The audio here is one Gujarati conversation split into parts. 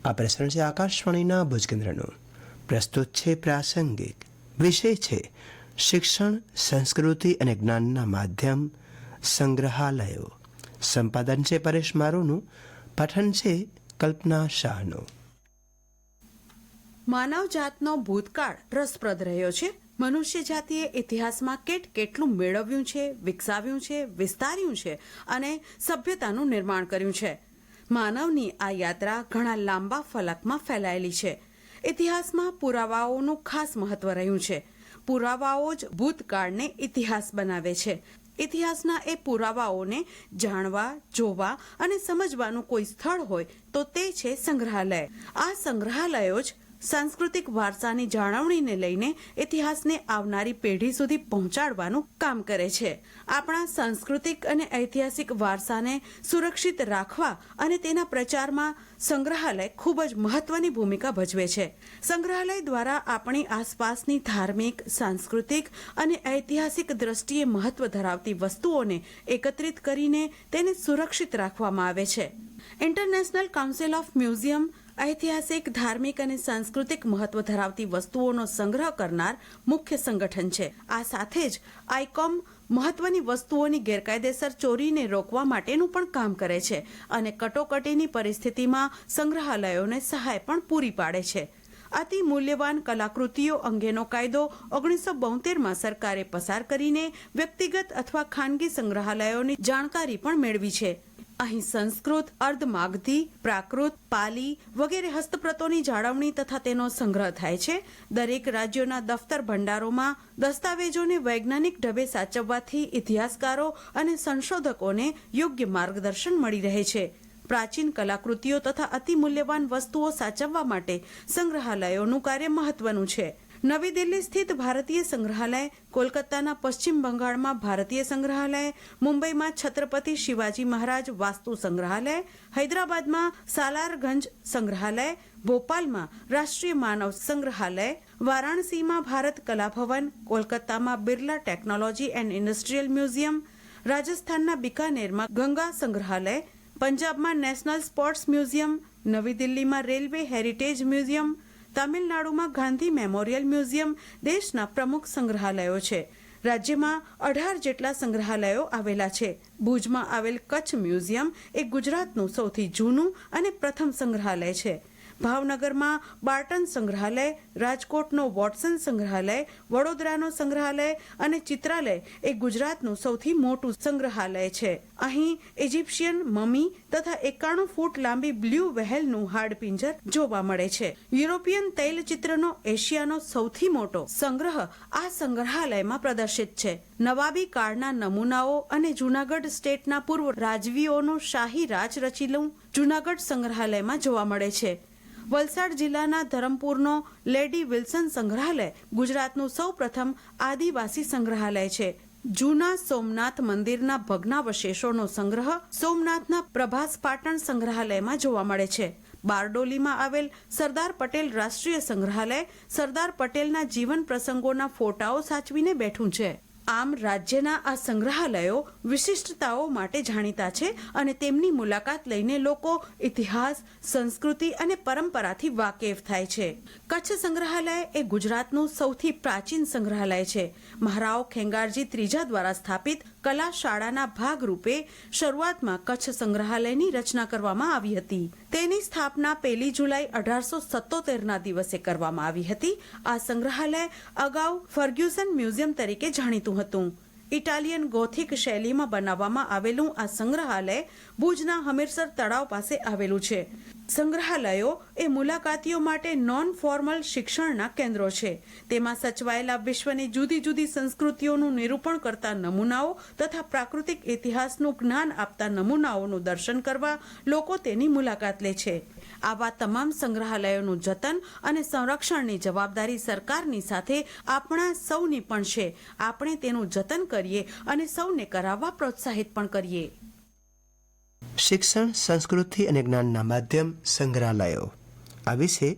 આ પ્રસરણ છે આકાશવાણીના ભુજ કેન્દ્રનું. પ્રસ્તુત છે પ્રાસંગિક. વિષય છે શિક્ષણ, સંસ્કૃતિ અને જ્ઞાનના માધ્યમ સંગ્રહાલયો. સંપાદન છે પરેશ મારુનું. પઠન છે કલ્પના શાહનું. માનવ જાતનો ભૂતકાળ રસપ્રદ રહ્યો છે. મનુષ્ય જાતિએ ઇતિહાસમાં કેટલું મેળવ્યું છે, વિકસાવ્યું છે, વિસ્તાર્યું છે અને સભ્યતાનું નિર્માણ કર્યું છે. માનવની આ યાત્રા ઘણા લાંબા ફલકમાં ફેલાયેલી છે. ઇતિહાસમાં પુરાવાઓનું ખાસ મહત્વ રહ્યું છે. પુરાવાઓ જ ભૂતકાળને ઇતિહાસ બનાવે છે. ઇતિહાસના એ પુરાવાઓને જાણવા, જોવા અને સમજવાનું કોઈ સ્થળ હોય તો તે છે સંગ્રહાલય. આ સંગ્રહાલયો જ સાંસ્કૃતિક વારસાની જાળવણીને લઈને ઇતિહાસને આવનારી પેઢી સુધી પહોંચાડવાનું કામ કરે છે. આપણા સાંસ્કૃતિક અને ઐતિહાસિક વારસાને સુરક્ષિત રાખવા અને તેના પ્રચારમાં સંગ્રહાલય ખૂબ જ મહત્વની ભૂમિકા ભજવે છે. સંગ્રહાલય દ્વારા આપણી આસપાસની ધાર્મિક, સાંસ્કૃતિક અને ઐતિહાસિક દ્રષ્ટિએ મહત્વ ધરાવતી વસ્તુઓને એકત્રિત કરીને તેને સુરક્ષિત રાખવામાં આવે છે. ઇન્ટરનેશનલ કાઉન્સિલ ઓફ મ્યુઝિયમ ઐતિહાસિક, ધાર્મિક અને સાંસ્કૃતિક મહત્વ ધરાવતી વસ્તુઓનો સંગ્રહ કરનાર મુખ્ય સંગઠન છે. આ સાથે જ આઇકોમ મહત્વની વસ્તુઓની ગેરકાયદેસર ચોરીને રોકવા માટેનું પણ કામ કરે છે અને કટોકટીની પરિસ્થિતિમાં સંગ્રહાલયોને સહાય પણ પૂરી પાડે છે. અતિ મૂલ્યવાન કલાકૃતિઓ અંગેનો કાયદો 1972માં સરકારે પસાર કરીને વ્યક્તિગત અથવા ખાનગી સંગ્રહાલયોની જાણકારી પણ મેળવી છે. અહીં સંસ્કૃત, અર્ધમાગધી, પ્રાકૃત, પાલી વગેરે હસ્તપ્રતોની જાળવણી તથા તેનો સંગ્રહ થાય છે. દરેક રાજ્યોના દફતર ભંડારોમાં દસ્તાવેજોને વૈજ્ઞાનિક ઢબે સાચવવાથી ઇતિહાસકારો અને સંશોધકોને યોગ્ય માર્ગદર્શન મળી રહે છે. પ્રાચીન કલાકૃતિઓ તથા અતિ મૂલ્યવાન વસ્તુઓ સાચવવા માટે સંગ્રહાલયોનું કાર્ય મહત્વનું છે. નવી દિલ્હી સ્થિત ભારતીય સંગ્રહાલય, કોલકાતાના પશ્ચિમ બંગાળમાં ભારતીય સંગ્રહાલય, મુંબઈમાં છત્રપતિ શિવાજી મહારાજ વાસ્તુ સંગ્રહાલય, હૈદરાબાદમાં સાલારગંજ સંગ્રહાલય, ભોપાલમાં રાષ્ટ્રીય માનવ સંગ્રહાલય, વારાણસીમાં ભારત કલા ભવન, કોલકાતામાં Birla technology and industrial museum, રાજસ્થાનના બિકાનેરમાં ગંગા સંગ્રહાલય, પંજાબમાં નેશનલ સ્પોર્ટ્સ મ્યુઝિયમ, નવી દિલ્હીમાં રેલવે હેરિટેજ મ્યુઝિયમ, તામિલનાડુમાં ગાંધી મેમોરિયલ મ્યુઝિયમ દેશના પ્રમુખ સંગ્રહાલયો છે. રાજ્યમાં 18 જેટલા સંગ્રહાલયો આવેલા છે. ભુજમાં આવેલ કચ્છ મ્યુઝિયમ એ ગુજરાતનું સૌથી જૂનું અને પ્રથમ સંગ્રહાલય છે. ભાવનગરમાં બાર્ટન સંગ્રહાલય, રાજકોટનો વોટસન સંગ્રહાલય, વડોદરાનો સંગ્રહાલય અને ચિત્રાલય એ ગુજરાતનું સૌથી મોટું સંગ્રહાલય છે. અહીં ઇજિપ્શિયન મમી તથા 91 ફૂટ લાંબી બ્લુ વ્હેલનું હાડપિંજર જોવા મળે છે. યુરોપિયન તૈલચિત્રનો એશિયાનો સૌથી મોટો સંગ્રહ આ સંગ્રહાલયમાં પ્રદર્શિત છે. નવાબી કાળના નમૂનાઓ અને જૂનાગઢ સ્ટેટના પૂર્વ રાજવીઓનું શાહી રાજ રચેલું જૂનાગઢ સંગ્રહાલયમાં જોવા મળે છે. વલસાડ જિલ્લાના ધરમપુરનો લેડી વિલ્સન સંગ્રહાલય ગુજરાતનું સૌ પ્રથમ આદિવાસી સંગ્રહાલય છે. જૂના સોમનાથ મંદિરના ભગ્નાવશેષોનો સંગ્રહ સોમનાથના પ્રભાસ પાટણ સંગ્રહાલયમાં જોવા મળે છે. બારડોલીમાં આવેલ સરદાર પટેલ રાષ્ટ્રીય સંગ્રહાલય સરદાર પટેલના જીવન પ્રસંગોના ફોટાઓ સાચવીને બેઠું છે. આમ રાજ્યના આ સંગ્રહાલયો વિશિષ્ટતાઓ માટે જાણીતા છે અને તેમની મુલાકાત લઈને લોકો ઇતિહાસ, સંસ્કૃતિ અને પરંપરાથી વાકેફ થાય છે. કચ્છ સંગ્રહાલય એ ગુજરાતનું સૌથી પ્રાચીન સંગ્રહાલય છે. મહારાવ ખેંગારજી ત્રીજા દ્વારા સ્થાપિત કલા શાળાના ભાગરૂપે શરૂઆતમાં કચ્છ સંગ્રહાલયની રચના કરવામાં આવી હતી. તેની સ્થાપના 1 જુલાઈ 1877ના દિવસે કરવામાં આવી હતી. આ સંગ્રહાલય અગાઉ ફર્ગ્યુસન મ્યુઝિયમ તરીકે જાણીતું હતું. ઇટાલિયન ગોથિક શૈલીમાં બનાવવામાં આવેલું આ સંગ્રહાલય ભુજના હમીરસર તળાવ પાસે આવેલું છે. સંગ્રહાલયો એ મુલાકાતીઓ માટે નોન ફોર્મલ શિક્ષણના કેન્દ્રો છે. તેમાં સચવાયેલા વિશ્વની જુદી જુદી સંસ્કૃતિઓનું નિરૂપણ કરતા નમૂનાઓ તથા પ્રાકૃતિક ઇતિહાસનું જ્ઞાન આપતા નમૂનાઓનું દર્શન કરવા લોકો તેની મુલાકાત લે છે. આવા તમામ સંગ્રહાલયોનું જતન અને સંરક્ષણની જવાબદારી સરકારની સાથે આપણા સૌની પણ છે. આપણે તેનું જતન કરીએ અને સૌને કરાવવા પ્રોત્સાહિત પણ કરીએ. શિક્ષણ, સંસ્કૃતિ અને જ્ઞાનના માધ્યમ સંગ્રહાલયો. આ વિશે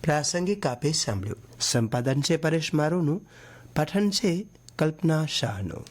પ્રાસંગિક આપે સાંભળ્યું. સંપાદન છે પરેશ મારુનું. પઠન છે કલ્પના શાહનું.